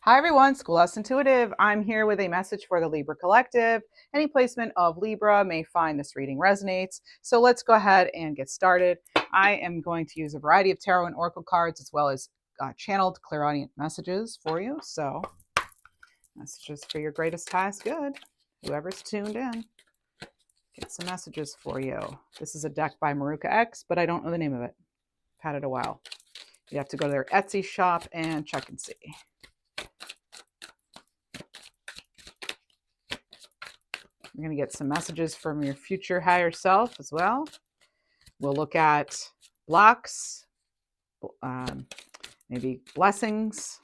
Hi everyone, Schoolhouse Intuitive. I'm here with a message for the Libra Collective. Any placement of Libra may find this reading resonates. So let's go ahead and get started. I am going to use a variety of tarot and oracle cards as well as channeled clairaudient messages for you. So messages for your greatest highest good. Whoever's tuned in, get some messages for you. This is a deck by Maruka X, but I don't know the name of it. I've had it a while. You have to go to their Etsy shop and check and see. You're going to get some messages from your future higher self as well. We'll look at blocks, maybe blessings.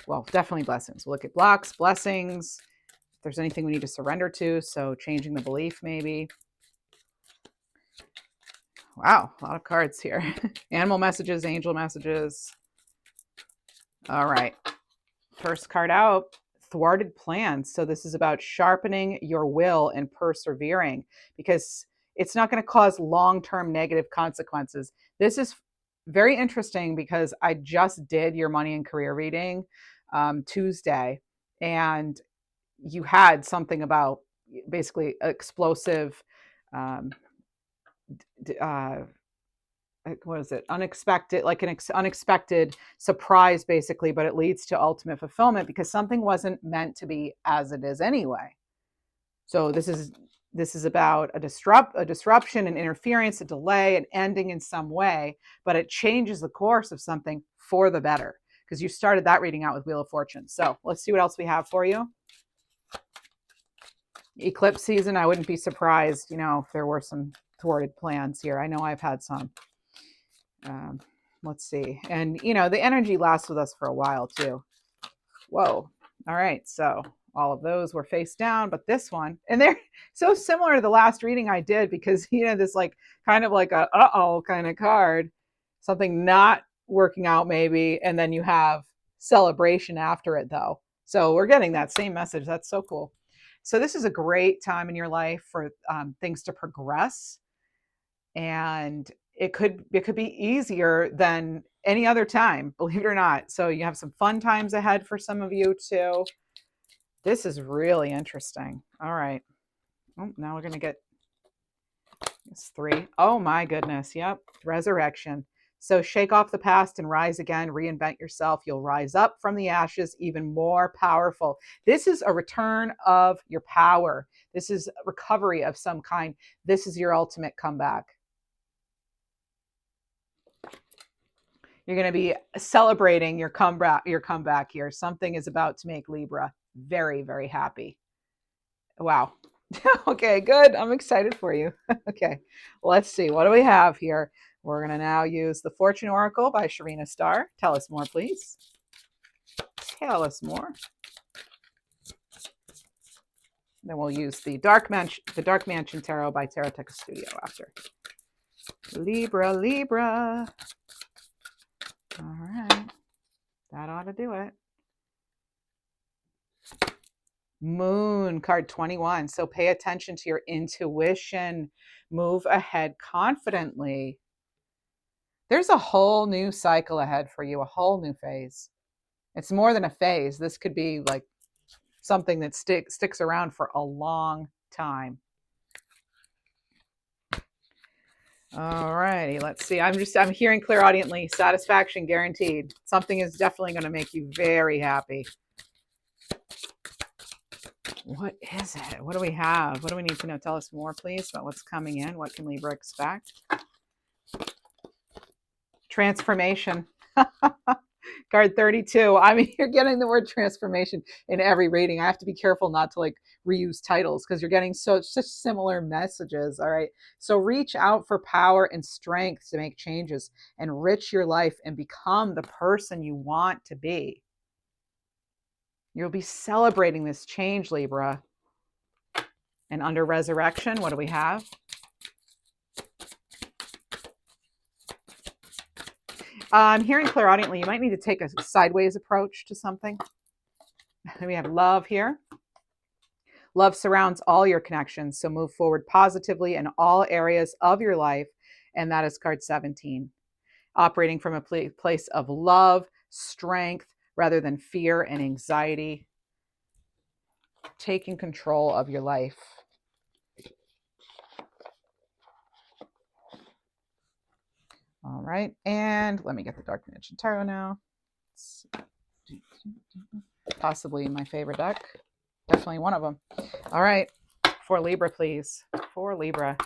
Well, definitely blessings. We'll look at blocks, blessings, if there's anything we need to surrender to. So changing the belief maybe. Wow, a lot of cards here. Animal messages, angel messages. All right. First card out. Thwarted plans. So this is about sharpening your will and persevering because it's not going to cause long-term negative consequences. This is very interesting because I just did your money and career reading Tuesday, and you had something about basically explosive what is it, unexpected, like an unexpected surprise basically, but it leads to ultimate fulfillment because something wasn't meant to be as it is anyway. So this is about a disruption, an interference, a delay, an ending in some way, but it changes the course of something for the better because you started that reading out with Wheel of Fortune. So let's see what else we have for you. Eclipse season, I wouldn't be surprised, if there were some thwarted plans here. I know I've had some. Let's see. And, the energy lasts with us for a while too. Whoa. All right. So all of those were face down, but this one, and they're so similar to the last reading I did because, this kind of like a uh-oh kind of card, something not working out maybe. And then you have celebration after it though. So we're getting that same message. That's so cool. So this is a great time in your life for things to progress. And it could be easier than any other time, believe it or not. So you have some fun times ahead for some of you too. This is really interesting. All right. Oh, now we're going to get this 3. Oh my goodness. Yep. Resurrection. So shake off the past and rise again, reinvent yourself. You'll rise up from the ashes even more powerful. This is a return of your power. This is recovery of some kind. This is your ultimate comeback. You're going to be celebrating your comeback here. Something is about to make Libra very, very happy. Wow. Okay, good. I'm excited for you. Okay, let's see. What do we have here? We're going to now use the Fortune Oracle by Sharina Starr. Tell us more, please. Tell us more. Then we'll use the Dark Mansion Tarot by Tarot Tech Studio after. Libra, Libra. All right. That ought to do it. Moon, card 21. So pay attention to your intuition. Move ahead confidently. There's a whole new cycle ahead for you, a whole new phase. It's more than a phase. This could be like something that sticks around for a long time. All righty, let's see. I'm hearing clairaudiently, satisfaction guaranteed. Something is definitely going to make you very happy. What is it? What do we have? What do we need to know? Tell us more, please, about what's coming in. What can Libra expect? Transformation. Card 32. I mean, you're getting the word transformation in every reading. I have to be careful not to reuse titles because you're getting such similar messages. All right. So reach out for power and strength to make changes, enrich your life, and become the person you want to be. You'll be celebrating this change, Libra. And under resurrection, what do we have? I'm hearing clairaudiently, you might need to take a sideways approach to something. We have love here. Love surrounds all your connections, so move forward positively in all areas of your life, and that is card 17. Operating from a place of love, strength, rather than fear and anxiety. Taking control of your life. All right, and let me get the Dark Dimension Tarot now. Possibly my favorite deck. Definitely one of them. All right, for Libra, please. For Libra.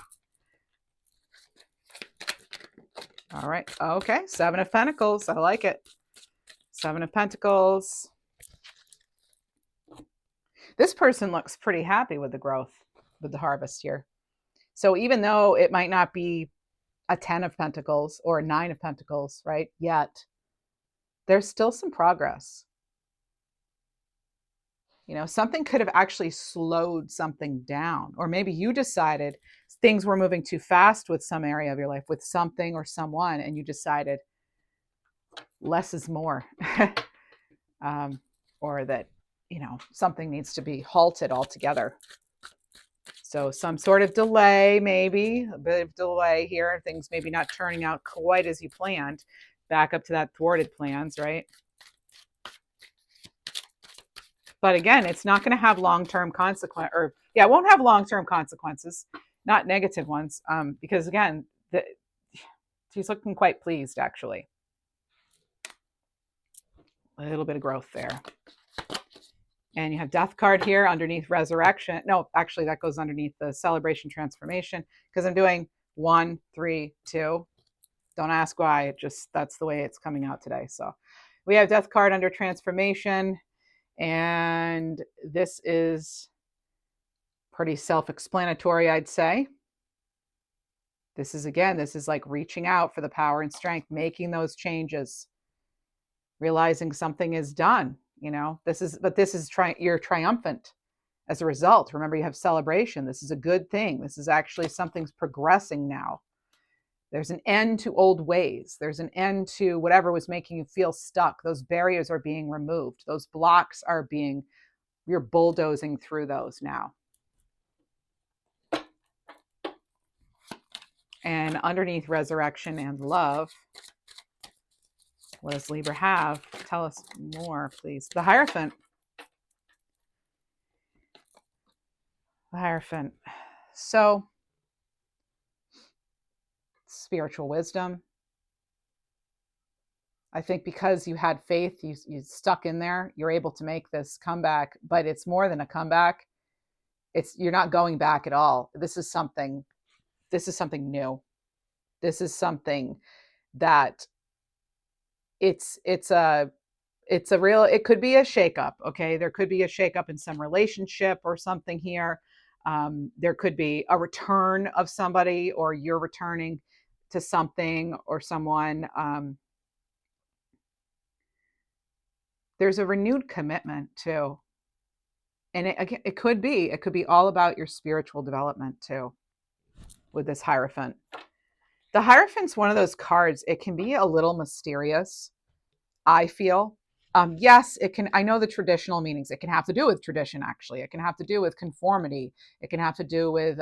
All right, okay, Seven of Pentacles. I like it. Seven of Pentacles. This person looks pretty happy with the growth, with the harvest here. So even though it might not be a 10 of Pentacles or a 9 of Pentacles, right, yet, there's still some progress. You know, something could have actually slowed something down, or maybe you decided things were moving too fast with some area of your life, with something or someone, and you decided less is more. Or that, you know, something needs to be halted altogether. So some sort of delay, maybe a bit of delay here, things maybe not turning out quite as you planned, back up to that thwarted plans, right? But again, it's not going to have long-term consequence, or yeah, it won't have long-term consequences, not negative ones, because again, she's looking quite pleased, actually. A little bit of growth there. And you have Death card here underneath Resurrection. No, actually, that goes underneath the Celebration Transformation, because I'm doing 1, 3, 2. Don't ask why. It just, that's the way it's coming out today. So we have Death card under Transformation. And this is pretty self-explanatory, I'd say. This is, again, this is like reaching out for the power and strength, making those changes, realizing something is done. You know, you're triumphant as a result. Remember, you have celebration. This is a good thing. This is actually something's progressing now. There's an end to old ways. There's an end to whatever was making you feel stuck. Those barriers are being removed. Those blocks are being, you're bulldozing through those now. And underneath Resurrection and Love, what does Libra have? Tell us more, please. The Hierophant. The Hierophant. So, spiritual wisdom. I think because you had faith, you stuck in there, you're able to make this comeback, but it's more than a comeback. You're not going back at all. This is something new. This is something that it's a real, it could be a shakeup. Okay. There could be a shakeup in some relationship or something here. There could be a return of somebody, or you're returning to something or someone. There's a renewed commitment too. And it could be all about your spiritual development too, with this Hierophant. The Hierophant's one of those cards. It can be a little mysterious, I feel. Yes, it can. I know the traditional meanings. It can have to do with tradition, actually. It can have to do with conformity. It can have to do with,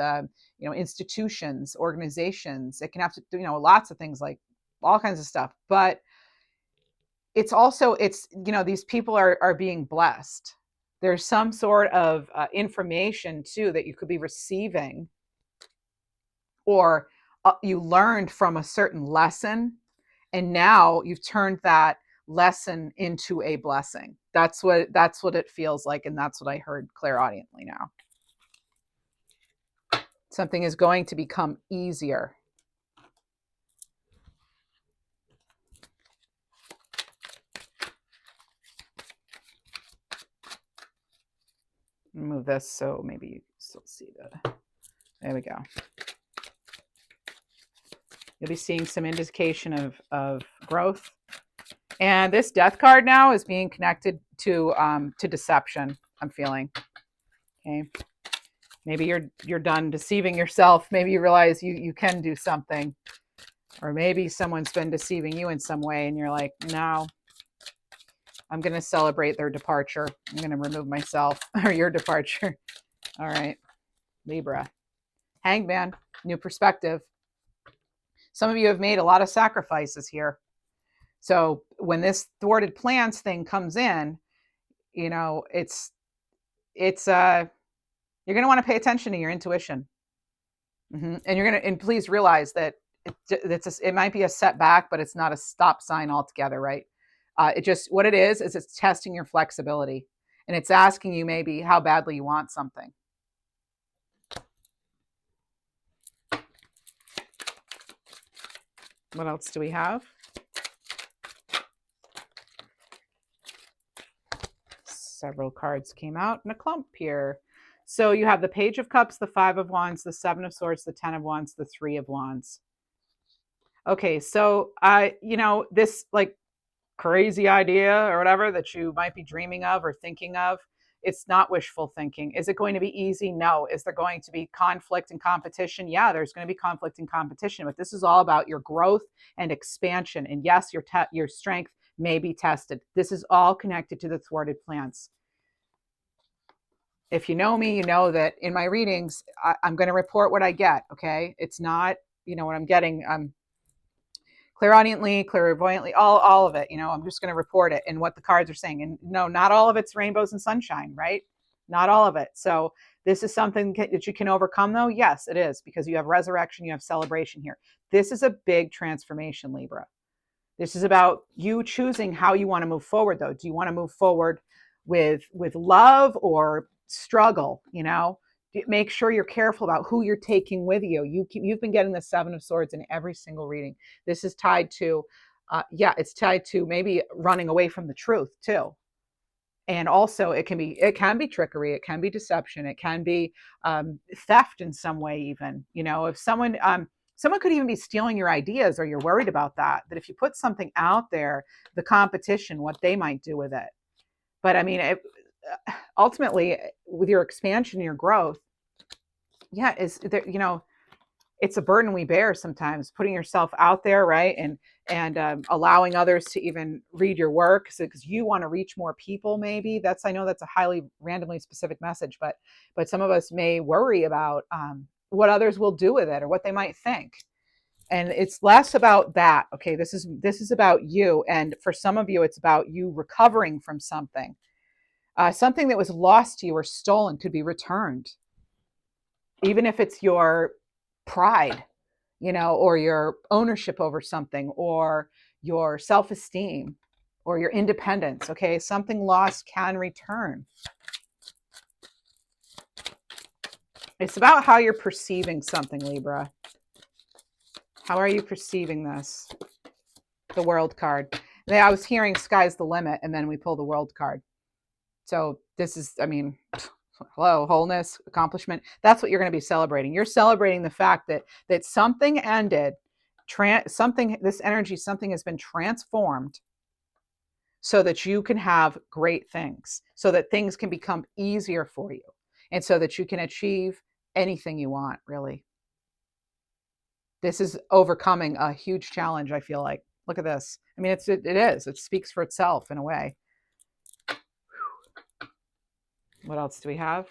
institutions, organizations. It can have to do, lots of things, like all kinds of stuff. But it's also, these people are being blessed. There's some sort of information too that you could be receiving, or you learned from a certain lesson, and now you've turned that lesson into a blessing. That's what it feels like, and that's what I heard clairaudiently now. Something is going to become easier. Move this so maybe you still see that. There we go. You'll be seeing some indication of growth. And this Death card now is being connected to deception, I'm feeling. Okay. Maybe you're done deceiving yourself. Maybe you realize you can do something. Or maybe someone's been deceiving you in some way, and you're like, no, I'm going to celebrate their departure. I'm going to remove myself, or your departure. All right. Libra. Hangman. New perspective. Some of you have made a lot of sacrifices here. So when this thwarted plans thing comes in, it's you're going to want to pay attention to your intuition. And and please realize that it might be a setback, but it's not a stop sign altogether, right? What it is it's testing your flexibility, and it's asking you maybe how badly you want something. What else do we have? Several cards came out in a clump here. So you have the Page of Cups, the Five of Wands, the Seven of Swords, the Ten of Wands, the Three of Wands. Okay, so this like crazy idea or whatever that you might be dreaming of or thinking of, it's not wishful thinking. Is it going to be easy? No. Is there going to be conflict and competition? Yeah, there's going to be conflict and competition, but this is all about your growth and expansion. And yes, your strength may be tested. This is all connected to the thwarted plans. If you know me, you know that in my readings, I'm going to report what I get. Okay. It's not, what I'm getting. Clairaudiently, clairvoyantly, all of it. I'm just going to report it and what the cards are saying. And no, not all of it's rainbows and sunshine, right? Not all of it. So this is something that you can overcome, though. Yes, it is, because you have resurrection, you have celebration here. This is a big transformation, Libra. This is about you choosing how you want to move forward, though. Do you want to move forward with love or struggle? Make sure you're careful about who you're taking with you. You've been getting the Seven of Swords in every single reading. This is tied to, it's tied to maybe running away from the truth too. And also it can be trickery. It can be deception. It can be theft in some way even. If someone could even be stealing your ideas, or you're worried about that if you put something out there, the competition, what they might do with it. But I mean, ultimately, with your expansion, your growth, is there, it's a burden we bear sometimes, putting yourself out there, right? And allowing others to even read your work because you want to reach more people. Maybe I know that's a highly randomly specific message, but some of us may worry about what others will do with it or what they might think. And it's less about that. Okay, this is about you, and for some of you, it's about you recovering from something. Something that was lost to you or stolen could be returned, even if it's your pride, or your ownership over something, or your self-esteem, or your independence. Okay, something lost can return. It's about how you're perceiving something, Libra. How are you perceiving this? The World card. I was hearing sky's the limit, and then we pull the World card. So this is, hello, wholeness, accomplishment. That's what you're going to be celebrating. You're celebrating the fact that something ended, this energy, something has been transformed so that you can have great things, so that things can become easier for you, and so that you can achieve anything you want, really. This is overcoming a huge challenge, I feel like. Look at this. I mean, it speaks for itself in a way. What else do we have?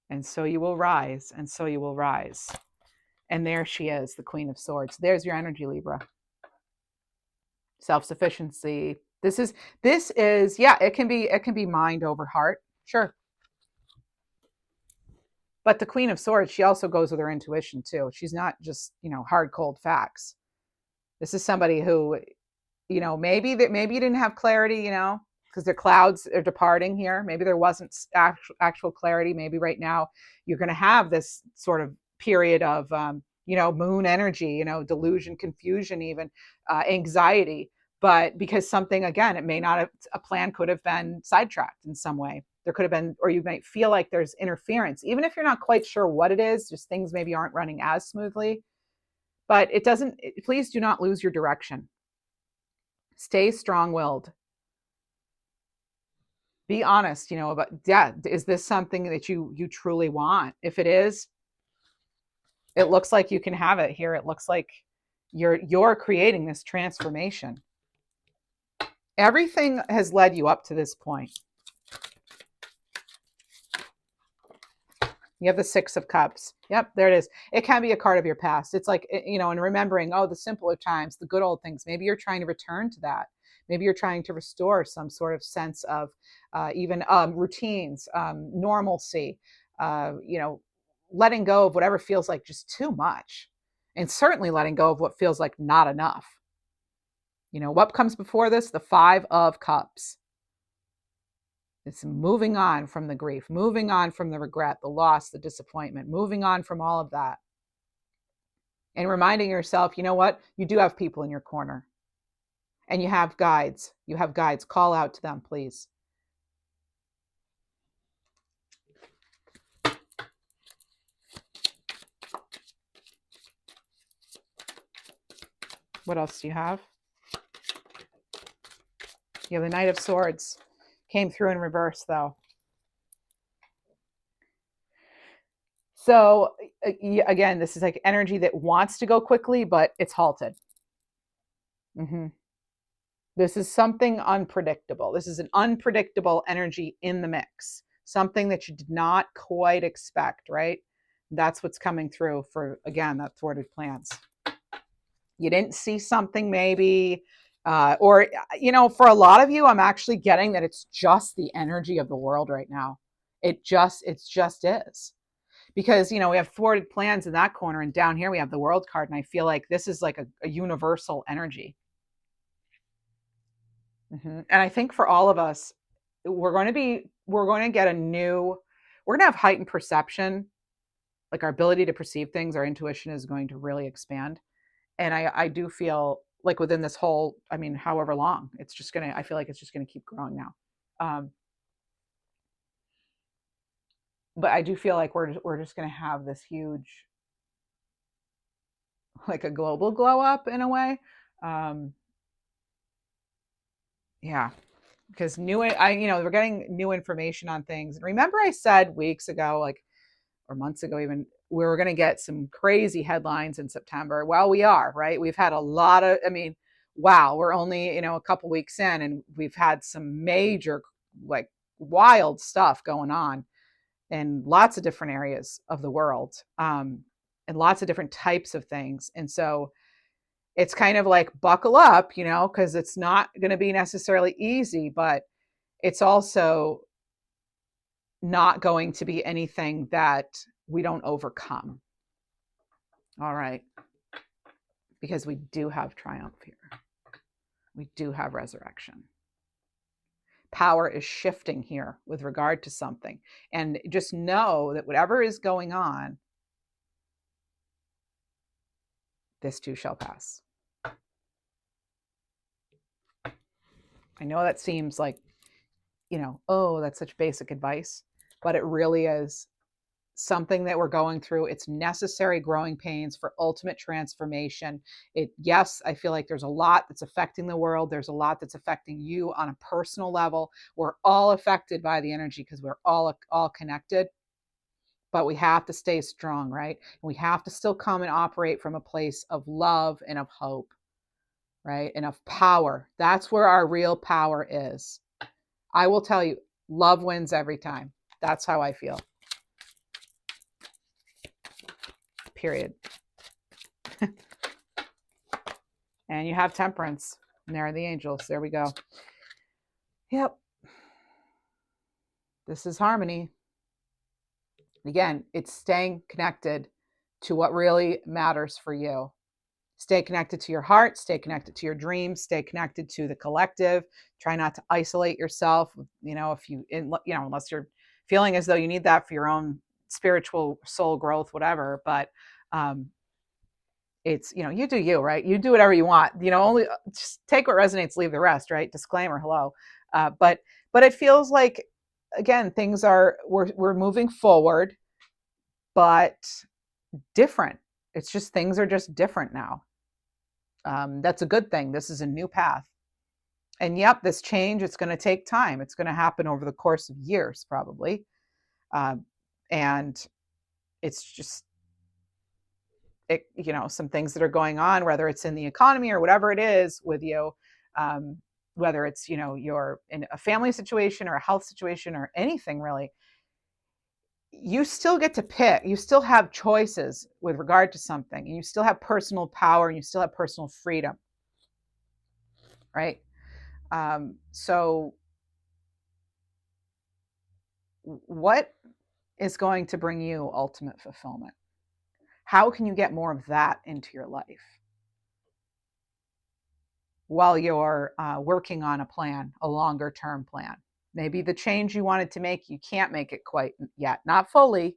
And so you will rise, and so you will rise. And there she is, the Queen of Swords. There's your energy, Libra. Self-sufficiency. This is, it can be mind over heart. Sure. But the Queen of Swords, she also goes with her intuition too. She's not just, hard, cold facts. This is somebody who, maybe you didn't have clarity, because the clouds are departing here. Maybe there wasn't actual clarity. Maybe right now you're going to have this sort of period of, moon energy, delusion, confusion, even anxiety. But because something, again, it may not have, a plan could have been sidetracked in some way. There could have been, or you might feel like there's interference, even if you're not quite sure what it is, just things maybe aren't running as smoothly. But please do not lose your direction. Stay strong-willed. Be honest, about, is this something that you truly want? If it is, it looks like you can have it here. It looks like you're creating this transformation. Everything has led you up to this point. You have the Six of Cups. Yep, there it is. It can be a card of your past. It's like, and remembering, the simpler times, the good old things. Maybe you're trying to return to that. Maybe you're trying to restore some sort of sense of even routines, normalcy, letting go of whatever feels like just too much. And certainly letting go of what feels like not enough. What comes before this? The Five of Cups. It's moving on from the grief, moving on from the regret, the loss, the disappointment, moving on from all of that. And reminding yourself, you know what? You do have people in your corner. And you have guides. You have guides. Call out to them, please. What else do you have? You have the Knight of Swords. Came through in reverse, though. So again, this is like energy that wants to go quickly, but it's halted. This is something unpredictable. This is an unpredictable energy in the mix. Something that you did not quite expect, right? That's what's coming through for, again, that thwarted plans. You didn't see something maybe, or, for a lot of you, I'm actually getting that it's just the energy of the world right now. It just is. Because, we have thwarted plans in that corner, and down here we have the World card, and I feel like this is like a universal energy. And I think for all of us, we're going to have heightened perception, like our ability to perceive things, our intuition is going to really expand. And I do feel like within this whole, however long, I feel like it's just going to keep growing now. But I do feel like we're just going to have this huge, like a global glow up in a way. Yeah, because we're getting new information on things. And remember I said weeks ago, or months ago even, we were going to get some crazy headlines in September. Well, we are, right? We've had a lot of, wow, we're only, a couple weeks in, and we've had some major, like, wild stuff going on in lots of different areas of the world, and lots of different types of things. And so it's kind of like buckle up, because it's not going to be necessarily easy, but it's also not going to be anything that we don't overcome. All right. Because we do have triumph here. We do have resurrection. Power is shifting here with regard to something. And just know that whatever is going on, this too shall pass. I know that seems like, that's such basic advice, but it really is something that we're going through. It's necessary growing pains for ultimate transformation. Yes, I feel like there's a lot that's affecting the world. There's a lot that's affecting you on a personal level. We're all affected by the energy because we're all connected. But we have to stay strong, right? And we have to still come and operate from a place of love and of hope, right? And of power. That's where our real power is. I will tell you, love wins every time. That's how I feel. Period. And you have temperance. And there are the angels. There we go. Yep. This is harmony. Again, it's staying connected to what really matters for you. Stay connected to your heart, stay connected to your dreams, stay connected to the collective. Try not to isolate yourself, unless you're feeling as though you need that for your own spiritual soul growth, whatever. But it's, you do you, right? You do whatever you want, only just take what resonates, leave the rest, right? Disclaimer, hello. But it feels like, again, we're moving forward, but different. It's just, things are just different now. That's a good thing. This is a new path. And yep, this change, it's going to take time. It's going to happen over the course of years, probably. And it's just, some things that are going on, whether it's in the economy or whatever it is with you, whether it's, you're in a family situation or a health situation or anything really, you still get to pick. You still have choices with regard to something. And you still have personal power and you still have personal freedom, right? So what is going to bring you ultimate fulfillment? How can you get more of that into your life while you're working on a plan, a longer term plan? Maybe the change you wanted to make, you can't make it quite yet, not fully,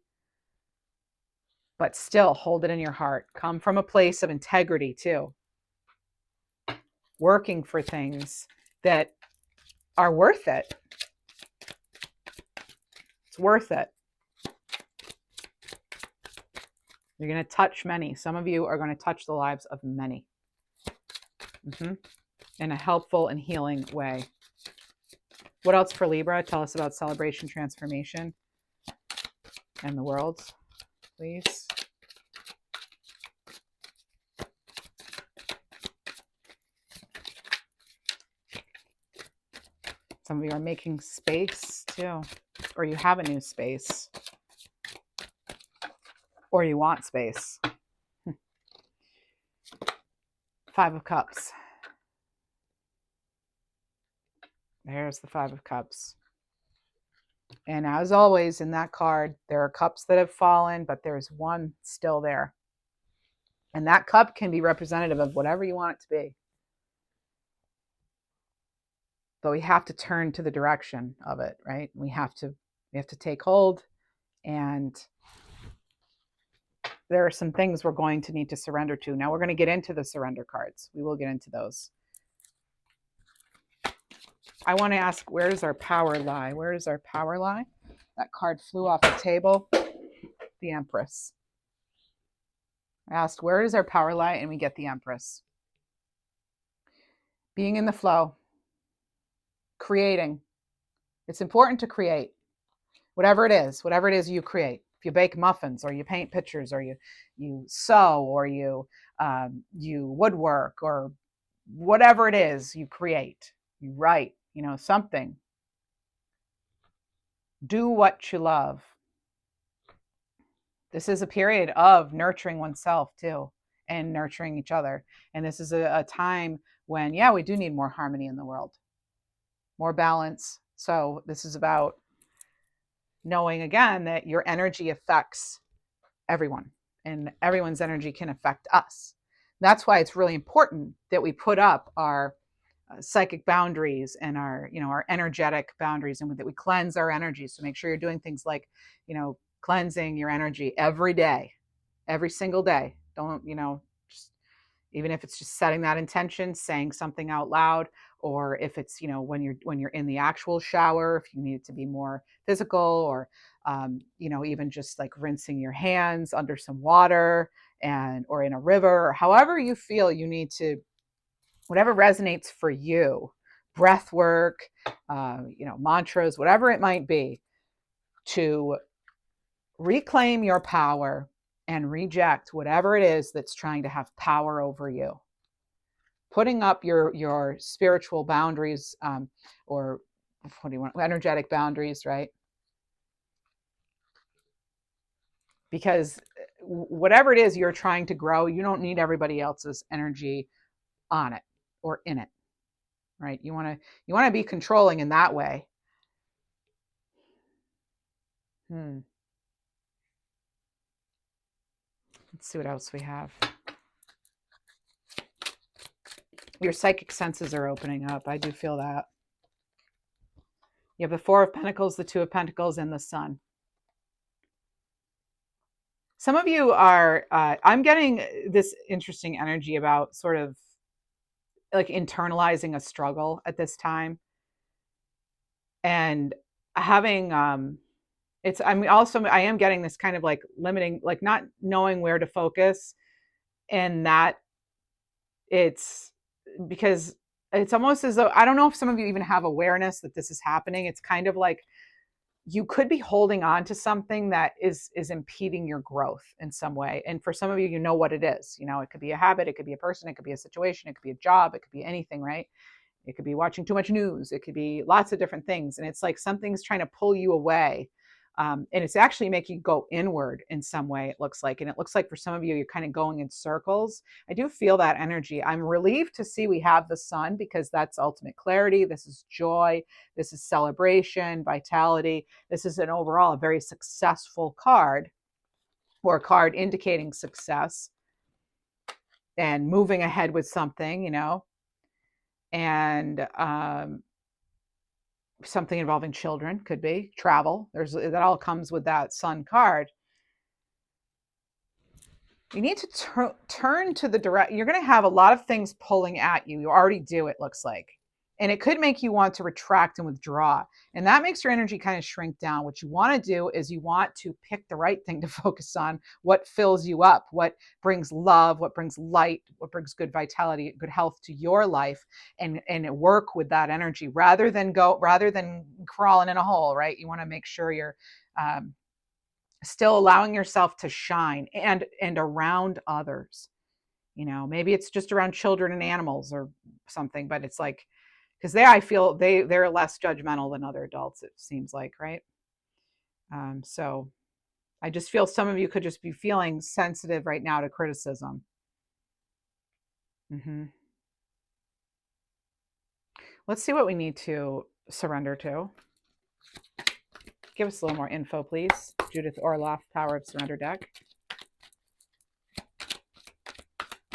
but still hold it in your heart. Come from a place of integrity too. Working for things that are worth it. It's worth it. You're going to touch many. Some of you are going to touch the lives of many. In a helpful and healing way. What else for Libra? Tell us about celebration, transformation, and the world, please. Some of you are making space too, or you have a new space, or you want space. 5 of Cups. There's the 5 of Cups. And as always in that card, there are cups that have fallen, but there's one still there. And that cup can be representative of whatever you want it to be. But we have to turn to the direction of it, right? We have to take hold, and there are some things we're going to need to surrender to. Now we're going to get into the surrender cards. We will get into those. I want to ask, where does our power lie? Where does our power lie? That card flew off the table. The Empress. I asked, where does our power lie? And we get the Empress. Being in the flow. Creating. It's important to create. Whatever it is you create. If you bake muffins, or you paint pictures, or you sew, or you woodwork, or whatever it is you create, you write, something. Do what you love. This is a period of nurturing oneself too, and nurturing each other. And this is a time when, we do need more harmony in the world, more balance. So this is about knowing again that your energy affects everyone, and everyone's energy can affect us. That's why it's really important that we put up our psychic boundaries and our energetic boundaries, and that we cleanse our energies. So make sure you're doing things like cleansing your energy every day, every single day. Don't just, even if it's just setting that intention, saying something out loud, or if it's when you're in the actual shower, if you need it to be more physical, or even just like rinsing your hands under some water, or in a river, or however you feel you need to, whatever resonates for you, breath work, mantras, whatever it might be, to reclaim your power and reject whatever it is that's trying to have power over you. Putting up your spiritual boundaries, or what do you want, energetic boundaries, right? Because whatever it is you're trying to grow, you don't need everybody else's energy on it or in it, right? You want to be controlling in that way. Let's see what else we have. Your psychic senses are opening up. I do feel that. You have the 4 of Pentacles, the 2 of Pentacles, and the Sun. Some of you are, I'm getting this interesting energy about sort of like internalizing a struggle at this time. And having, I am getting this kind of like limiting, like not knowing where to focus. And that it's because it's almost as though, I don't know if some of you even have awareness that this is happening. It's kind of like you could be holding on to something that is impeding your growth in some way. And for some of you, what it is. It could be a habit, it could be a person, it could be a situation, it could be a job, it could be anything, right? It could be watching too much news, it could be lots of different things. And it's like something's trying to pull you away And it's actually making you go inward in some way, it looks like. And it looks like for some of you, you're kind of going in circles. I do feel that energy. I'm relieved to see we have the sun, because that's ultimate clarity. This is joy. This is celebration, vitality. This is an overall a very successful card, or a card indicating success and moving ahead with something, and something involving children, could be travel. That all comes with that sun card. You need to turn to the direct. You're going to have a lot of things pulling at you. You already do, it looks like. And it could make you want to retract and withdraw. And that makes your energy kind of shrink down. What you want to do is you want to pick the right thing to focus on, what fills you up, what brings love, what brings light, what brings good vitality, good health to your life, and work with that energy rather than crawling in a hole, right? You want to make sure you're still allowing yourself to shine and around others. Maybe it's just around children and animals or something, but it's like, because I feel they're less judgmental than other adults, it seems like, right? So I just feel some of you could just be feeling sensitive right now to criticism. Let's see what we need to surrender to. Give us a little more info, please. Judith Orloff, Power of Surrender deck.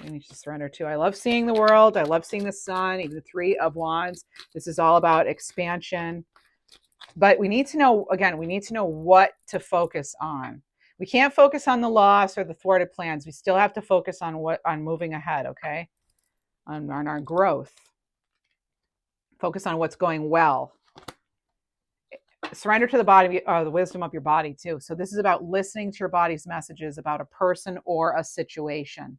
We need to surrender to. I love seeing the world. I love seeing the sun, even the Three of Wands. This is all about expansion. But we need to know, again, what to focus on. We can't focus on the loss or the thwarted plans. We still have to focus on moving ahead, okay? On our growth. Focus on what's going well. Surrender to the body, the wisdom of your body too. So this is about listening to your body's messages about a person or a situation.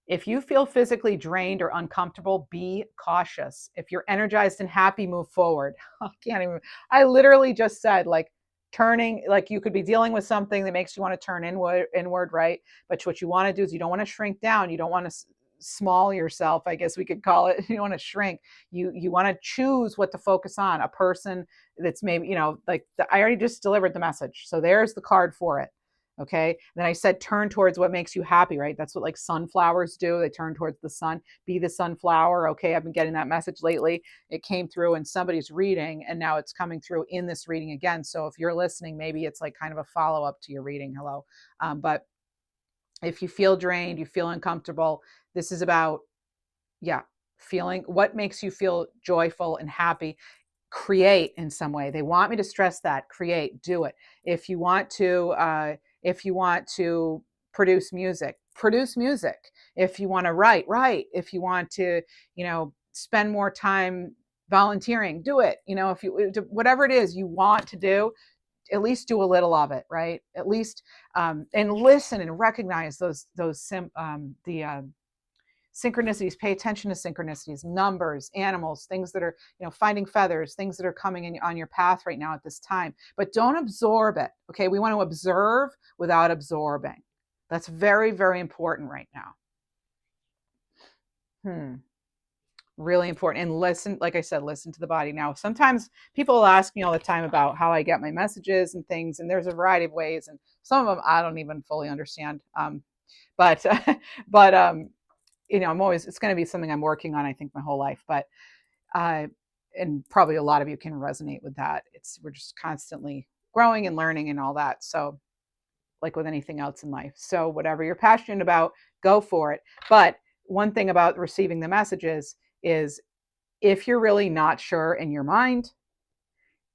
If you feel physically drained or uncomfortable, be cautious. If you're energized and happy, move forward. I literally just said, like, turning, like you could be dealing with something that makes you want to turn inward, right? But what you want to do is you don't want to shrink down. You don't want to small yourself, I guess we could call it. You want to shrink. You want to choose what to focus on. A person that's maybe, I already just delivered the message. So there's the card for it. Okay. Then I said, turn towards what makes you happy, right? That's what like sunflowers do. They turn towards the sun, be the sunflower. Okay. I've been getting that message lately. It came through in somebody's reading, and now it's coming through in this reading again. So if you're listening, maybe it's like kind of a follow-up to your reading. Hello. But if you feel drained, you feel uncomfortable, this is about, feeling what makes you feel joyful and happy. Create in some way. They want me to stress that. Create, do it. If you want to produce music, produce music. If you want to write. If you want to, spend more time volunteering, do it. If you, whatever it is you want to do, at least do a little of it, right? At least, and listen and recognize synchronicities. Pay attention to synchronicities, numbers, animals, things that are, finding feathers, things that are coming on your path right now at this time. But don't absorb it. Okay, we want to observe without absorbing. That's very, very important right now. Really important. And listen, like I said, listen to the body. Now, sometimes people ask me all the time about how I get my messages and things, and there's a variety of ways, and some of them I don't even fully understand. But I'm always, it's going to be something I'm working on, I think, my whole life. But and probably a lot of you can resonate with that. We're just constantly growing and learning and all that. So, like with anything else in life. So whatever you're passionate about, go for it. But one thing about receiving the messages is, if you're really not sure in your mind,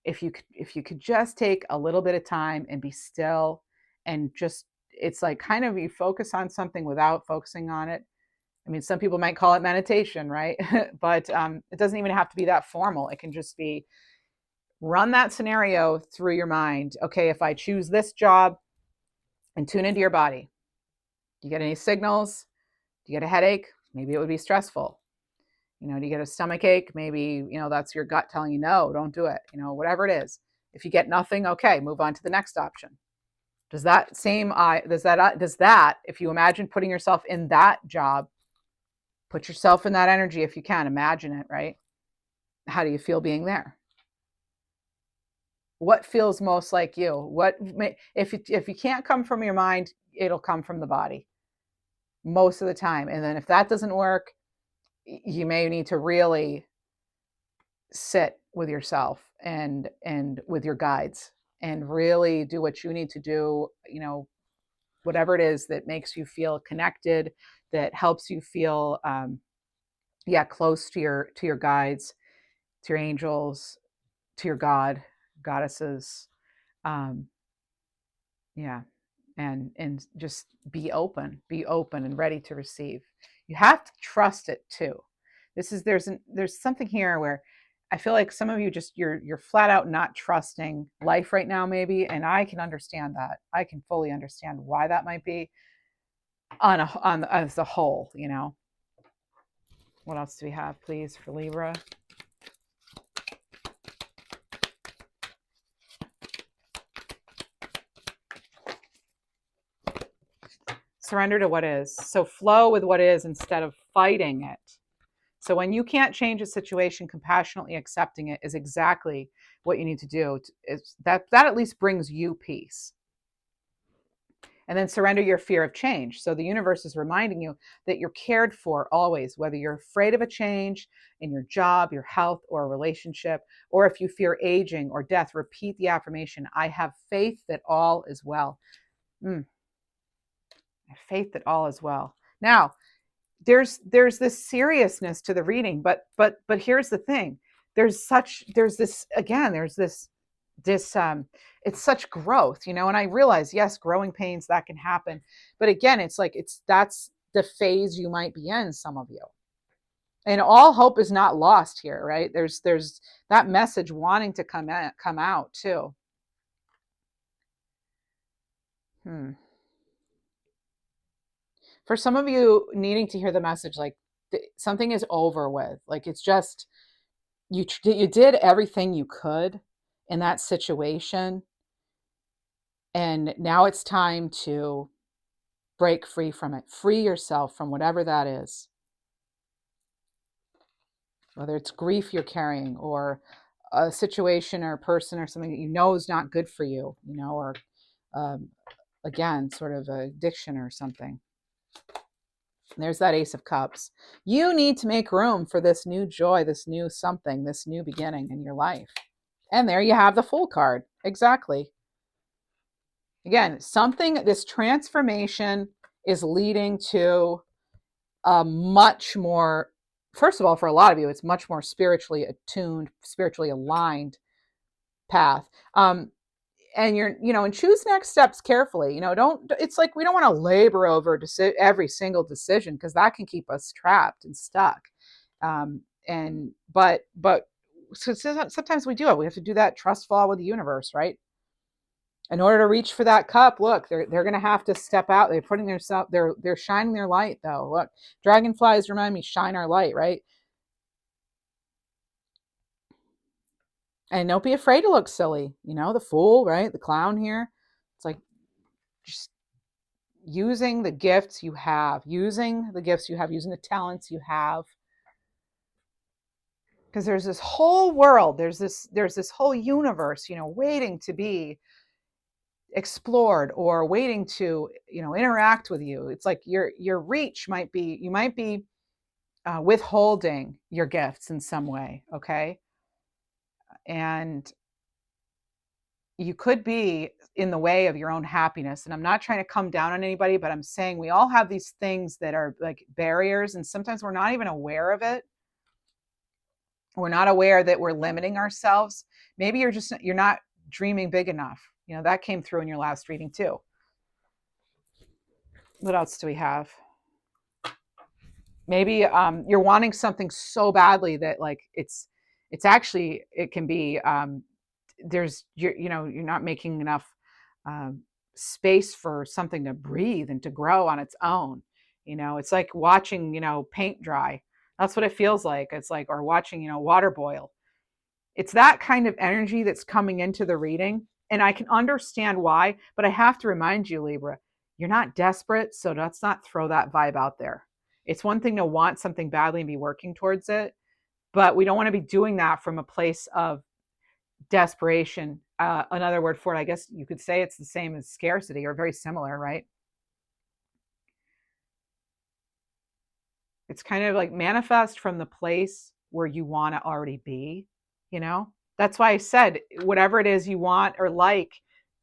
if you could just take a little bit of time and be still, and just, it's like kind of you focus on something without focusing on it. I mean, some people might call it meditation, right? But it doesn't even have to be that formal. It can just be, run that scenario through your mind. Okay, if I choose this job, and tune into your body. Do you get any signals? Do you get a headache? Maybe it would be stressful. Do you get a stomach ache? Maybe, that's your gut telling you, no, don't do it. Whatever it is. If you get nothing, okay, move on to the next option. Does that, if you imagine putting yourself in that job, put yourself in that energy if you can, imagine it, right? How do you feel being there? What feels most like you? If you can't come from your mind, it'll come from the body most of the time. And then if that doesn't work, you may need to really sit with yourself and with your guides and really do what you need to do, whatever it is that makes you feel connected, that helps you feel close to your guides, to your angels, to your goddesses. um yeah, and just be open and ready to receive. You have to trust it too. There's something here where I feel like some of you just you're flat out not trusting life right now, maybe, and I can understand that. I can fully understand why that might be on as a whole. What else do we have, please, for Libra? Surrender to what is. So flow with what is instead of fighting it. So when you can't change a situation, compassionately accepting it is exactly what you need to do. That at least brings you peace. And then surrender your fear of change. So the universe is reminding you that you're cared for always, whether you're afraid of a change in your job, your health, or a relationship, or if you fear aging or death, repeat the affirmation, I have faith that all is well. I have faith that all is well. Now, there's this seriousness to the reading, but here's the thing. There's this it's such growth, and I realize, yes, growing pains, that can happen, but again, that's the phase you might be in, some of you, and all hope is not lost here, right? There's that message wanting to come out too. For some of you needing to hear the message, like something is over with, like it's just you did everything you could in that situation, and now it's time to break free from it. Free yourself from whatever that is, whether it's grief you're carrying or a situation or a person or something that is not good for you, or again, sort of addiction or something. There's that Ace of Cups. You need to make room for this new joy, this new something, this new beginning in your life. And there you have the Fool card. Exactly. Again, this transformation is leading to a much more, first of all, for a lot of you, it's much more spiritually attuned, spiritually aligned path. And and choose next steps carefully. It's like we don't want to labor over every single decision, because that can keep us trapped and stuck. But so sometimes we have to do that trust fall with the universe, right? In order to reach for that cup, look, they're going to have to step out. They're shining their light, though. Look, dragonflies remind me, shine our light, right? And don't be afraid to look silly. The Fool, right? The clown here. It's like just using the gifts you have, using the talents you have. Because there's this whole world, there's this whole universe, waiting to be explored or waiting to, interact with you. It's like your reach might be, you might be withholding your gifts in some way, okay? And you could be in the way of your own happiness. And I'm not trying to come down on anybody, but I'm saying we all have these things that are like barriers, and sometimes we're not even aware of it. We're not aware that we're limiting ourselves. Maybe you're not dreaming big enough. That came through in your last reading too. What else do we have? Maybe you're wanting something so badly that like it's actually, it can be you're not making enough space for something to breathe and to grow on its own. It's like watching paint dry. That's what it feels like. It's like, or watching water boil. It's that kind of energy that's coming into the reading, and I can understand why, but I have to remind you, Libra, you're not desperate, so let's not throw that vibe out there. It's one thing to want something badly and be working towards it, but we don't want to be doing that from a place of desperation. Another word for it, I guess you could say it's the same as scarcity, or very similar, right? It's kind of like manifest from the place where you want to already be, you know? That's why I said whatever it is you want or like,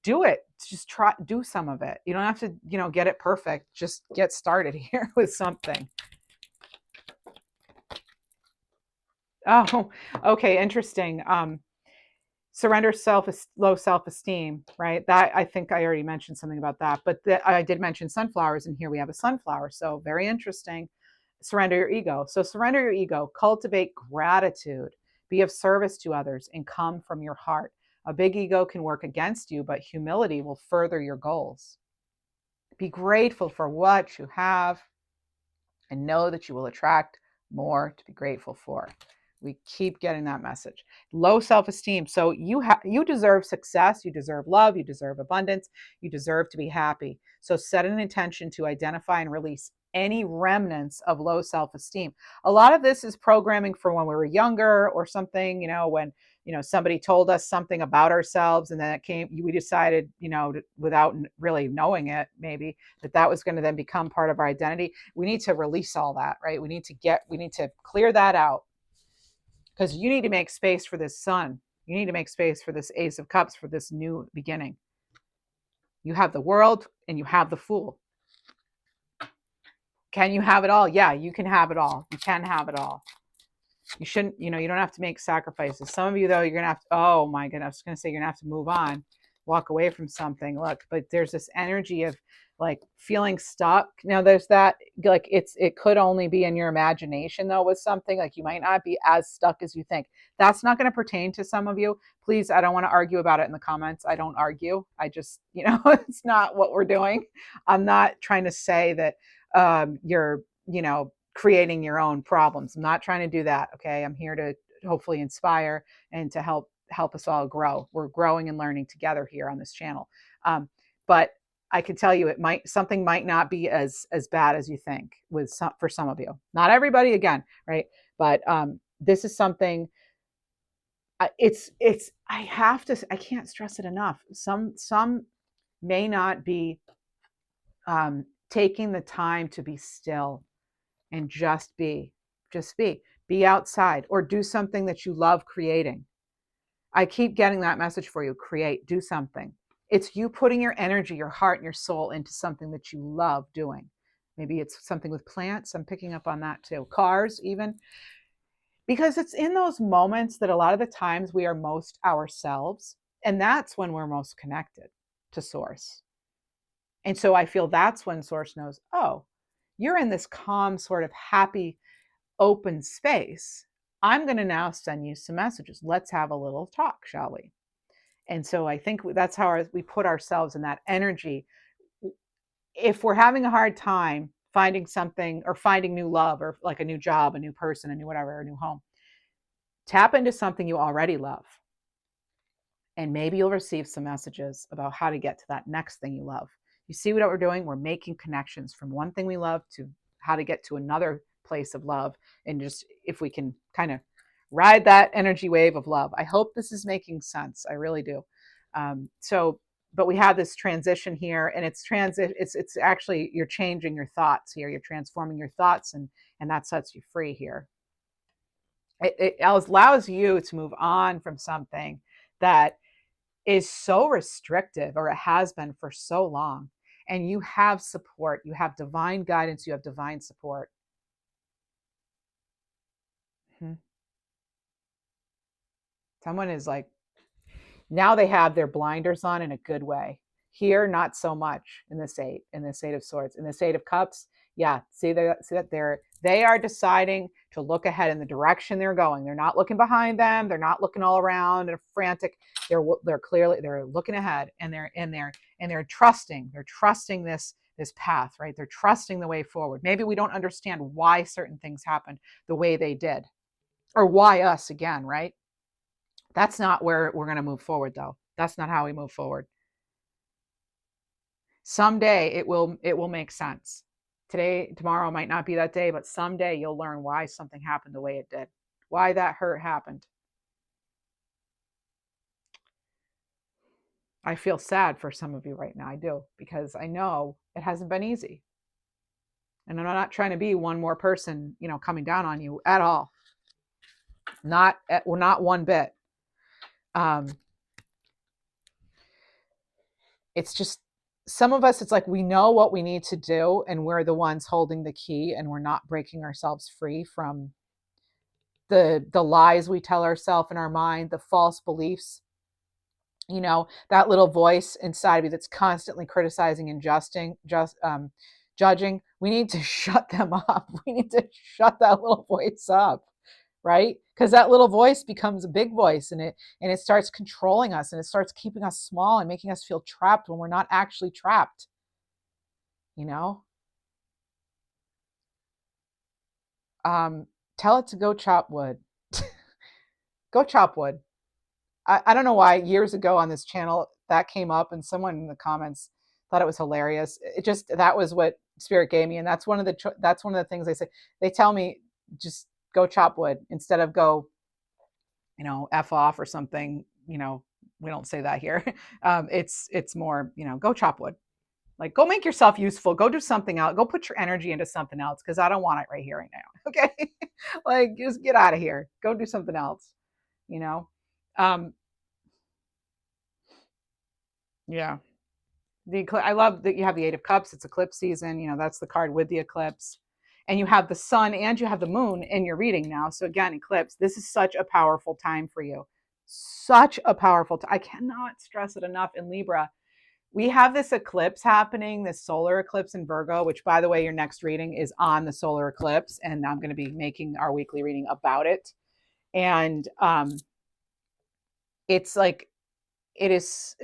do it. Just try, do some of it. You don't have to, get it perfect. Just get started here with something. Oh, okay, interesting. Surrender low self-esteem, right? That, I think I already mentioned something about that, but I did mention sunflowers, and here we have a sunflower, so very interesting. Surrender your ego. So surrender your ego, cultivate gratitude, be of service to others, and come from your heart. A big ego can work against you, but humility will further your goals. Be grateful for what you have and know that you will attract more to be grateful for. We keep getting that message. Low self-esteem. So you deserve success, you deserve love, you deserve abundance, you deserve to be happy. So set an intention to identify and release any remnants of low self-esteem. A lot of this is programming from when we were younger or something, when somebody told us something about ourselves, and then we decided, without really knowing it, maybe that was going to then become part of our identity. We need to release all that, right? We need to clear that out, because you need to make space for this sun. You need to make space for this Ace of Cups, for this new beginning. You have the world and you have the Fool. Can you have it all? Yeah, you can have it all. You can have it all. You shouldn't, you don't have to make sacrifices. Some of you, though, you're going to have to, oh my goodness, I was going to say you're going to have to move on, walk away from something. Look, but there's this energy of like feeling stuck. Now there's that, like it could only be in your imagination, though, with something. Like you might not be as stuck as you think. That's not going to pertain to some of you. Please, I don't want to argue about it in the comments. I don't argue. I just, it's not what we're doing. I'm not trying to say that you're, creating your own problems. I'm not trying to do that. Okay. I'm here to hopefully inspire and to help us all grow. We're growing and learning together here on this channel. But I can tell you, something might not be as bad as you think for some of you. Not everybody, again, right? But this is something. I can't stress it enough. Some may not be taking the time to be still and just be outside, or do something that you love creating. I keep getting that message for you. Create, do something. It's you putting your energy, your heart, and your soul into something that you love doing. Maybe it's something with plants. I'm picking up on that too. Cars, even. Because it's in those moments that a lot of the times we are most ourselves. And that's when we're most connected to Source. And so I feel that's when Source knows, oh, you're in this calm, sort of happy, open space. I'm going to now send you some messages. Let's have a little talk, shall we? And so I think that's how we put ourselves in that energy. If we're having a hard time finding something, or finding new love, or like a new job, a new person, a new whatever, a new home, tap into something you already love. And maybe you'll receive some messages about how to get to that next thing you love. You see what we're doing? We're making connections from one thing we love to how to get to another place of love. And just, if we can kind of ride that energy wave of love. I hope this is making sense. I really do. But we have this transition here, and it's actually, you're changing your thoughts here. You're transforming your thoughts, and that sets you free here. It allows you to move on from something that is so restrictive, or it has been for so long. And you have support, you have divine guidance, you have divine support. Someone is like, now they have their blinders on in a good way. Here, not so much in this Eight of Swords. In this Eight of Cups, yeah, see that they are deciding to look ahead in the direction they're going. They're not looking behind them. They're not looking all around and frantic. They're clearly, they're looking ahead, and they're trusting. They're trusting this path, right? They're trusting the way forward. Maybe we don't understand why certain things happened the way they did, or why us again, right? That's not where we're going to move forward, though. That's not how we move forward. Someday it will make sense. Tomorrow might not be that day, but someday you'll learn why something happened the way it did, why that hurt happened. I feel sad for some of you right now. I do, because I know it hasn't been easy. And I'm not trying to be one more person, coming down on you at all. Not one bit. It's just, some of us, it's like we know what we need to do and we're the ones holding the key, and we're not breaking ourselves free from the lies we tell ourselves in our mind, the false beliefs, that little voice inside of you that's constantly criticizing and judging. We need to shut them up. We need to shut that little voice up, right? Because that little voice becomes a big voice, and it starts controlling us, and it starts keeping us small and making us feel trapped when we're not actually trapped. Tell it to go chop wood. Go chop wood. I don't know why years ago on this channel that came up, and someone in the comments thought it was hilarious. It just, that was what spirit gave me, and that's one of the things they say. They tell me, just go chop wood instead of go, f off or something. We don't say that here. It's more, go chop wood. Like, go make yourself useful. Go do something else. Go put your energy into something else, because I don't want it right here, right now. Okay, like, just get out of here. Go do something else. You know. Yeah. I love that you have the Eight of Cups. It's eclipse season. That's the card with the eclipse, and you have the sun and you have the moon in your reading now. So again, eclipse. This is such a powerful time for you. Such a powerful time. I cannot stress it enough. In Libra, we have this eclipse happening, this solar eclipse in Virgo, which, by the way, your next reading is on the solar eclipse, and I'm going to be making our weekly reading about it. And it's like, it's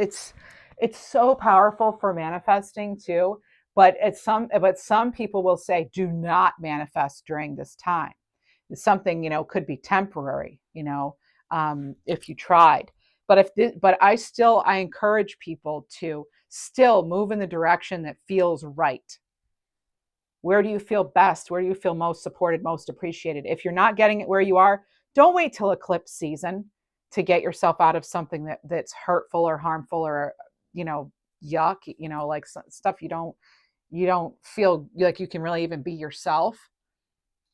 so powerful for manifesting too. But some people will say, do not manifest during this time. Something, could be temporary, if you tried. But I encourage people to still move in the direction that feels right. Where do you feel best? Where do you feel most supported, most appreciated? If you're not getting it where you are, don't wait till eclipse season to get yourself out of something that's hurtful or harmful or, yuck, like stuff you don't feel like you can really even be yourself.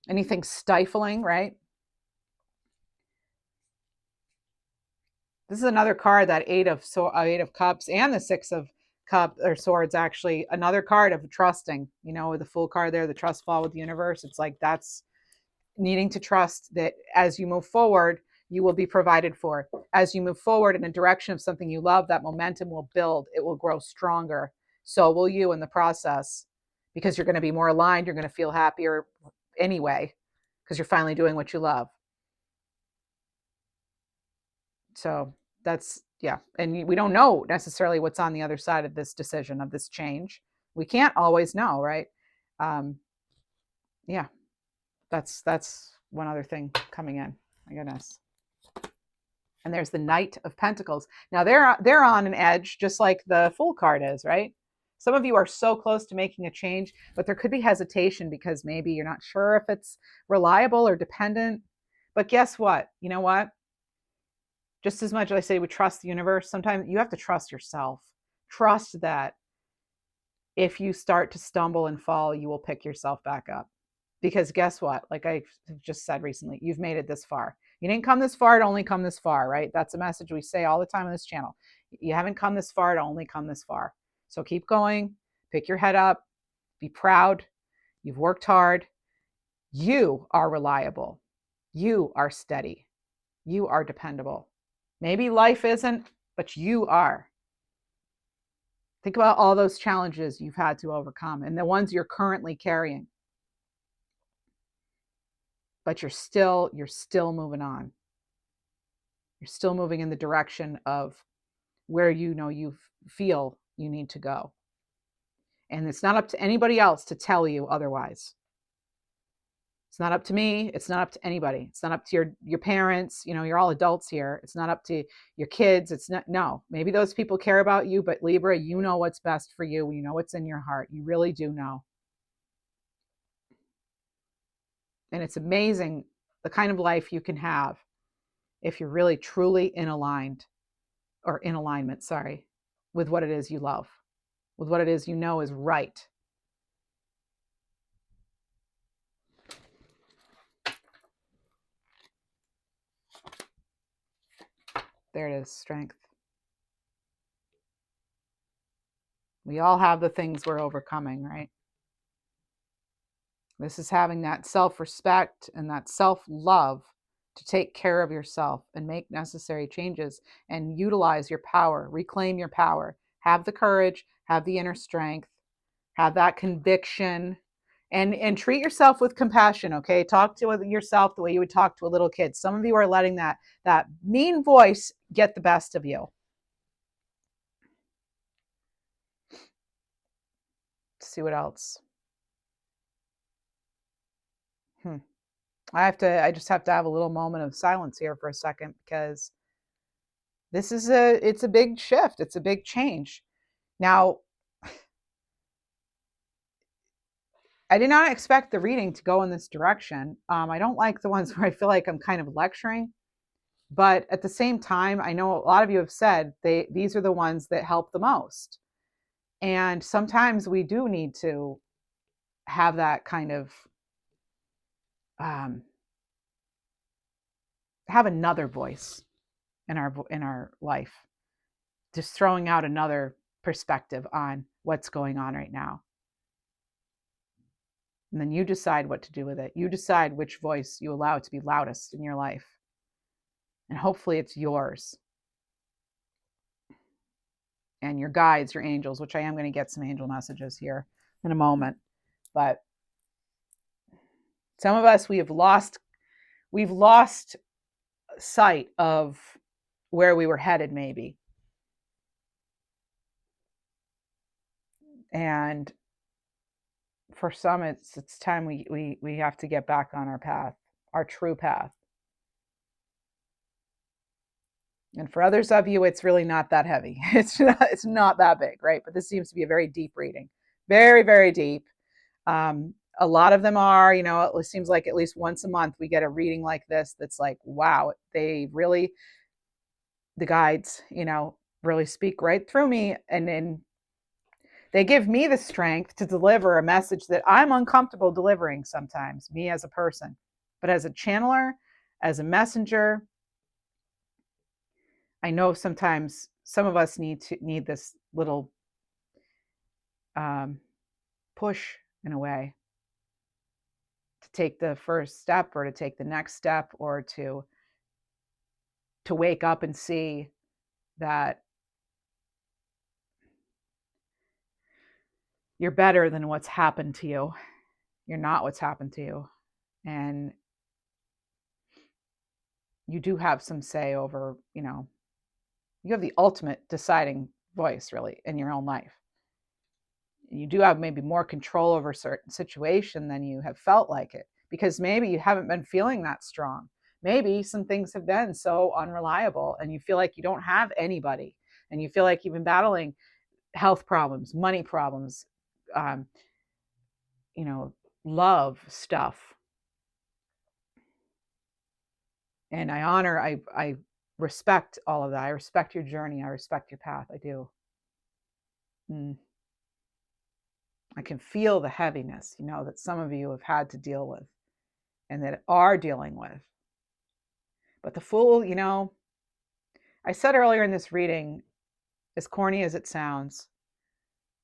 Anything stifling, right? This is another card, that Eight of Cups and the Six of Cups or Swords, actually another card of trusting. With the Fool card there, the trust fall with the universe. It's like, that's needing to trust that as you move forward, you will be provided for. As you move forward in a direction of something you love, that momentum will build. It will grow stronger. So will you in the process, because you're going to be more aligned. You're going to feel happier anyway, because you're finally doing what you love. So that's, yeah. And we don't know necessarily what's on the other side of this decision, of this change. We can't always know, right? Yeah, that's one other thing coming in. My goodness. And there's the Knight of Pentacles. Now they're on an edge, just like the Fool card is, right? Some of you are so close to making a change, but there could be hesitation because maybe you're not sure if it's reliable or dependent. But guess what? You know what? Just as much as I say we trust the universe, sometimes you have to trust yourself. Trust that if you start to stumble and fall, you will pick yourself back up. Because guess what? Like I just said recently, you've made it this far. You didn't come this far to only come this far, right? That's a message we say all the time on this channel. You haven't come this far to only come this far. So keep going, pick your head up, be proud. You've worked hard. You are reliable. You are steady. You are dependable. Maybe life isn't, but you are. Think about all those challenges you've had to overcome and the ones you're currently carrying. But you're still moving on. You're still moving in the direction of where you feel you need to go. And it's not up to anybody else to tell you otherwise. It's not up to me. It's not up to anybody. It's not up to your parents. You're all adults here. It's not up to your kids. It's not, no. Maybe those people care about you, but Libra, you know what's best for you. You know what's in your heart. You really do know. And it's amazing the kind of life you can have if you're really truly in alignment, sorry. with what it is you love, with what it is you know is right. There it is, strength. We all have the things we're overcoming, right? This is having that self-respect and that self-love to take care of yourself and make necessary changes and utilize your power, reclaim your power, have the courage, have the inner strength, have that conviction, and treat yourself with compassion. Okay, talk to yourself the way you would talk to a little kid. Some of you are letting that mean voice get the best of you. Let's see what else. I just have to have a little moment of silence here for a second, because it's a big shift. It's a big change. Now, I did not expect the reading to go in this direction. I don't like the ones where I feel like I'm kind of lecturing, but at the same time, I know a lot of you have said these are the ones that help the most. And sometimes we do need to have that kind of have another voice in our life, just throwing out another perspective on what's going on right now. And then you decide what to do with it. You decide which voice you allow to be loudest in your life. And hopefully it's yours. And your guides, your angels, which I am going to get some angel messages here in a moment. But some of us, we've lost sight of where we were headed, maybe. And for some, it's time we have to get back on our path, our true path. And for others of you, it's really not that heavy. It's not that big, right? But this seems to be a very deep reading, very, very deep. A lot of them are, it seems like at least once a month we get a reading like this that's like, wow, the guides, really speak right through me, and then they give me the strength to deliver a message that I'm uncomfortable delivering sometimes, me as a person. But as a channeler, as a messenger, I know sometimes some of us need this little push in a way to take the first step, or to take the next step, or to wake up and see that you're better than what's happened to you. You're not what's happened to you. And you do have some say over, you have the ultimate deciding voice, really, in your own life. You do have maybe more control over a certain situation than you have felt like it, because maybe you haven't been feeling that strong. Maybe some things have been so unreliable and you feel like you don't have anybody, and you feel like you've been battling health problems, money problems, love stuff. And I respect all of that. I respect your journey. I respect your path. I do. I can feel the heaviness, that some of you have had to deal with and that are dealing with. But the Fool, I said earlier in this reading, as corny as it sounds,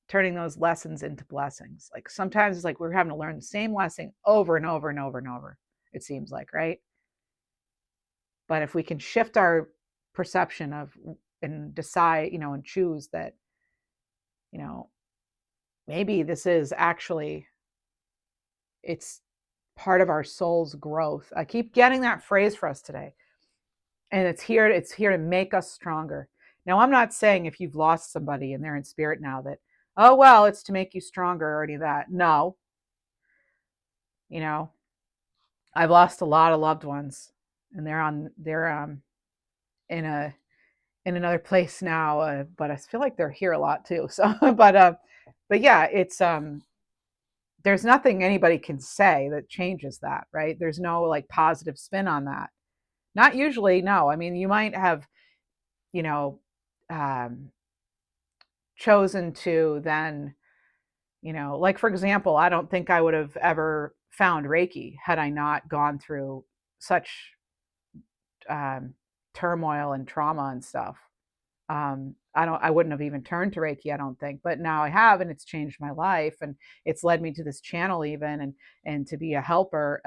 turning those lessons into blessings. Like sometimes it's like we're having to learn the same lesson over and over and over and over, it seems like, right? But if we can shift our perception of and decide, and choose that, maybe this is actually, it's part of our soul's growth. I keep getting that phrase for us today. And it's here to make us stronger. Now, I'm not saying if you've lost somebody and they're in spirit now that, oh, well, it's to make you stronger or any of that. No. I've lost a lot of loved ones, and they're in another place now, but I feel like they're here a lot too. So, but yeah, it's there's nothing anybody can say that changes that, right? There's no like positive spin on that. Not usually, no. I mean, you might have, um, chosen to then, like, for example, I don't think I would have ever found Reiki had I not gone through such um, turmoil and trauma and stuff. I wouldn't have even turned to Reiki, I don't think, but now I have, and it's changed my life, and it's led me to this channel even, and to be a helper,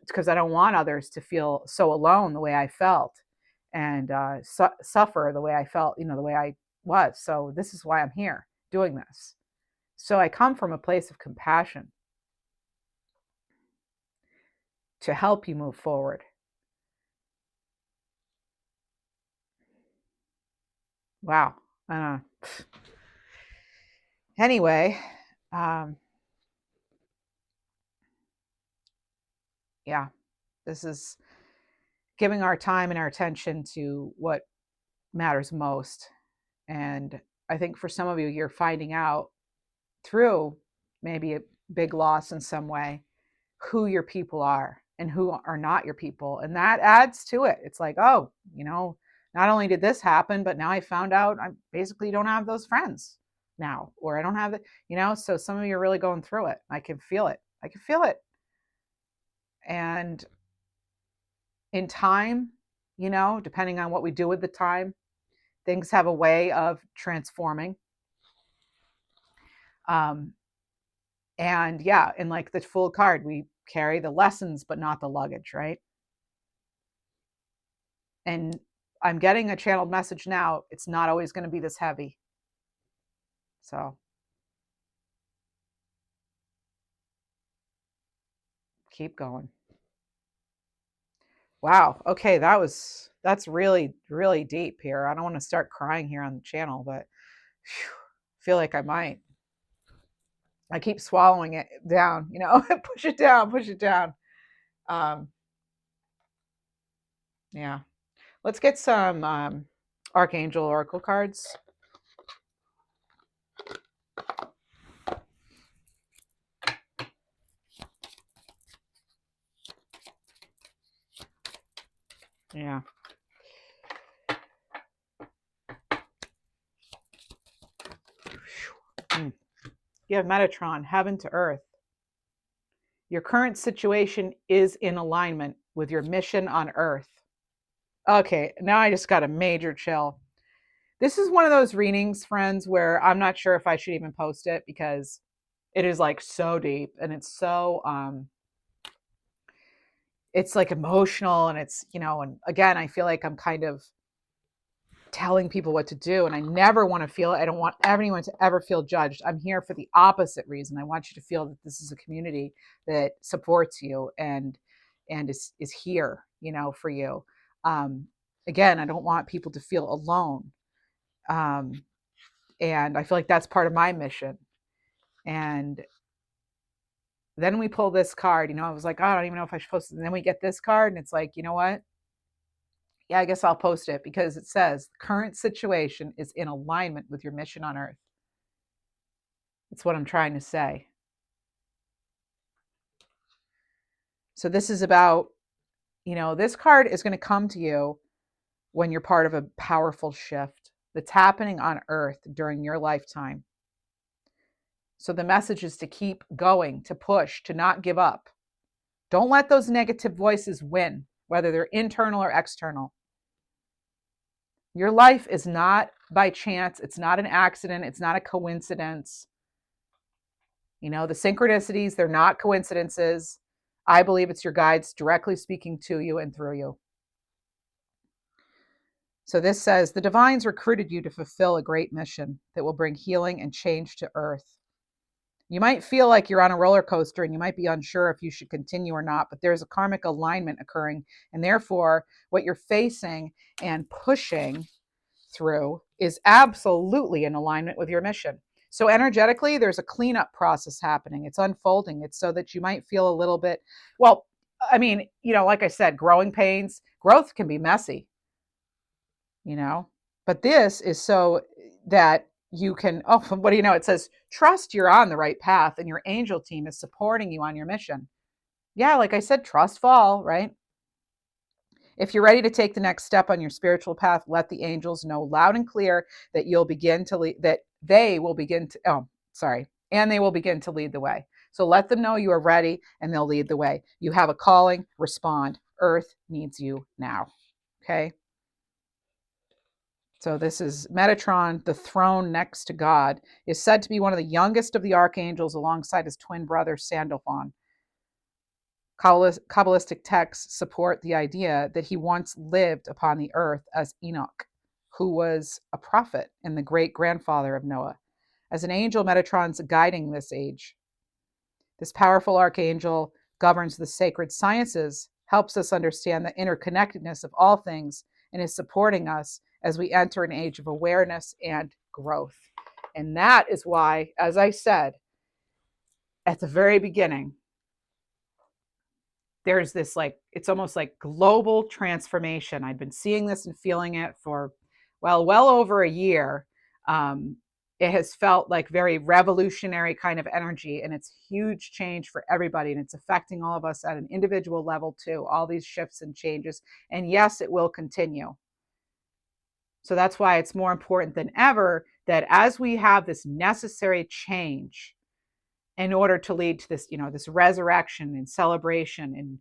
because I don't want others to feel so alone the way I felt, and suffer the way I felt, the way I was. So this is why I'm here doing this. So I come from a place of compassion to help you move forward. Wow. Anyway, yeah, this is giving our time and our attention to what matters most. And I think for some of you, you're finding out through maybe a big loss in some way who your people are and who are not your people. And that adds to it. It's like, oh, not only did this happen, but now I found out I basically don't have those friends now, or I don't have it, so some of you are really going through it. I can feel it. I can feel it. And in time, depending on what we do with the time, things have a way of transforming. And yeah, in like the Fool card, we carry the lessons, but not the luggage, right? And I'm getting a channeled message now. It's not always going to be this heavy. So keep going. Wow. Okay. That's really, really deep here. I don't want to start crying here on the channel, but I feel like I might. I keep swallowing it down, push it down, push it down. Yeah. Let's get some Archangel Oracle cards. Yeah. You have Metatron, heaven to earth. Your current situation is in alignment with your mission on earth. Okay, now I just got a major chill. This is one of those readings, friends, where I'm not sure if I should even post it because it is like so deep and it's like emotional, and it's, and again, I feel like I'm kind of telling people what to do, and I never want to feel it. I don't want anyone to ever feel judged. I'm here for the opposite reason. I want you to feel that this is a community that supports you and is here, for you. Again, I don't want people to feel alone. And I feel like that's part of my mission. And then we pull this card, I was like, oh, I don't even know if I should post it. And then we get this card, and it's like, you know what? Yeah, I guess I'll post it because it says the current situation is in alignment with your mission on earth. It's what I'm trying to say. So this is about, this card is going to come to you when you're part of a powerful shift that's happening on earth during your lifetime. So the message is to keep going, to push, to not give up. Don't let those negative voices win, whether they're internal or external. Your life is not by chance. It's not an accident. It's not a coincidence. The synchronicities, they're not coincidences. I believe it's your guides directly speaking to you and through you. So this says, the divines recruited you to fulfill a great mission that will bring healing and change to earth. You might feel like you're on a roller coaster and you might be unsure if you should continue or not, but there's a karmic alignment occurring. And therefore, what you're facing and pushing through is absolutely in alignment with your mission. So energetically, there's a cleanup process happening. It's unfolding. It's so that you might feel a little bit, well, I mean, like I said, growing pains, growth can be messy, but this is so that you can, what do you know? It says, trust you're on the right path and your angel team is supporting you on your mission. Yeah, like I said, trust fall, right? If you're ready to take the next step on your spiritual path, let the angels know loud and clear that you'll begin to lead, that they will begin to, and they will begin to lead the way. So let them know you are ready and they'll lead the way. You have a calling, respond. Earth needs you now. Okay. So this is Metatron, the throne next to God, is said to be one of the youngest of the archangels alongside his twin brother Sandalphon. Kabbalistic texts support the idea that he once lived upon the earth as Enoch, who was a prophet and the great-grandfather of Noah. As an angel, Metatron's guiding this age. This powerful archangel governs the sacred sciences, helps us understand the interconnectedness of all things, and is supporting us as we enter an age of awareness and growth. And that is why, as I said at the very beginning, there's this it's almost like global transformation. I've been seeing this and feeling it for, well over a year. It has felt like very revolutionary kind of energy, and it's huge change for everybody, and it's affecting all of us at an individual level too, all these shifts and changes. And yes, it will continue. So that's why it's more important than ever that as we have this necessary change in order to lead to this, this resurrection and celebration and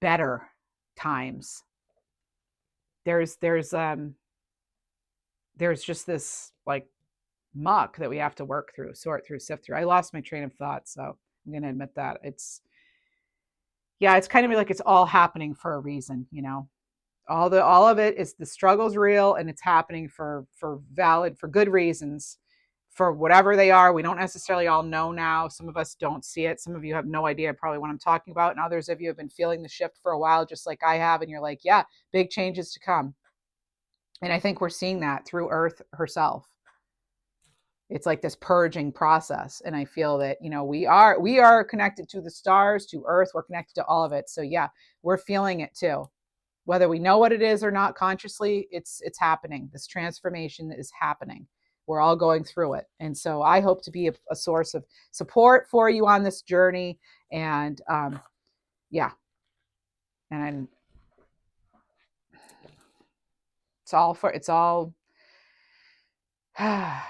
better times, there's just this muck that we have to work through, sort through, sift through. I lost my train of thought, so I'm going to admit that. It's kind of like it's all happening for a reason, all of it is, the struggle's real and it's happening for good reasons, for whatever they are. We don't necessarily all know now. Some of us don't see it. Some of you have no idea probably what I'm talking about. And others of you have been feeling the shift for a while, just like I have. And you're like, yeah, big changes to come. And I think we're seeing that through Earth herself. It's like this purging process. And I feel that, we are connected to the stars, to Earth. We're connected to all of it. So yeah, we're feeling it too. Whether we know what it is or not consciously, it's happening. This transformation is happening. We're all going through it. And so I hope to be a source of support for you on this journey. And yeah. And it's all that's all. I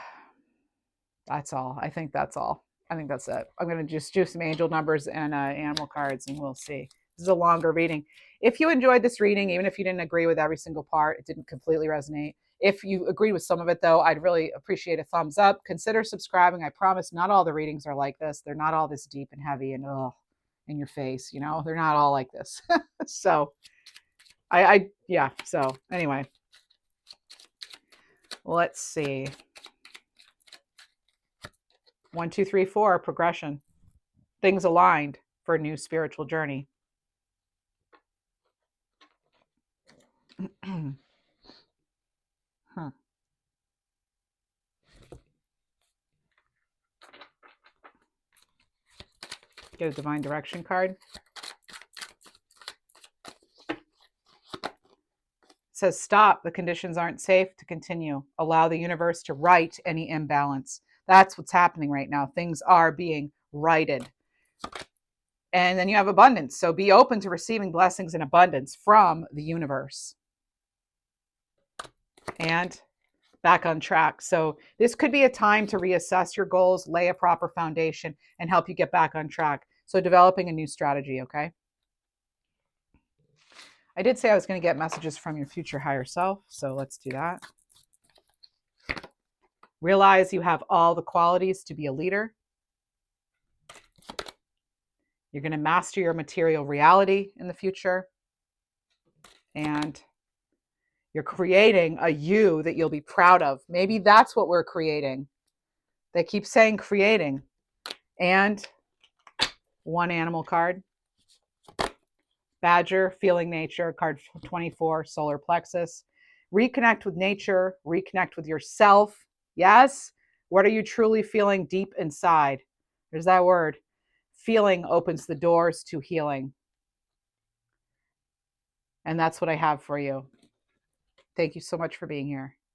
think that's all. I think that's it. I'm going to just do some angel numbers and animal cards, and we'll see. This is a longer reading. If you enjoyed this reading, even if you didn't agree with every single part, it didn't completely resonate. If you agreed with some of it, though, I'd really appreciate a thumbs up. Consider subscribing. I promise not all the readings are like this. They're not all this deep and heavy and in your face. They're not all like this. So So anyway, let's see. 1, 2, 3, 4, progression. Things aligned for a new spiritual journey. Get a divine direction card. It says, stop. The conditions aren't safe to continue. Allow the universe to right any imbalance. That's what's happening right now. Things are being righted. And then you have abundance. So be open to receiving blessings in abundance from the universe. And back on track. So this could be a time to reassess your goals, lay a proper foundation, and help you get back on track. So developing a new strategy, okay? I did say I was going to get messages from your future higher self, so let's do that. Realize you have all the qualities to be a leader. You're going to master your material reality in the future. And you're creating a you that you'll be proud of. Maybe that's what we're creating. They keep saying creating. And one animal card. Badger, feeling nature, card 24, solar plexus. Reconnect with nature, reconnect with yourself. Yes? What are you truly feeling deep inside? There's that word. Feeling opens the doors to healing. And that's what I have for you. Thank you so much for being here.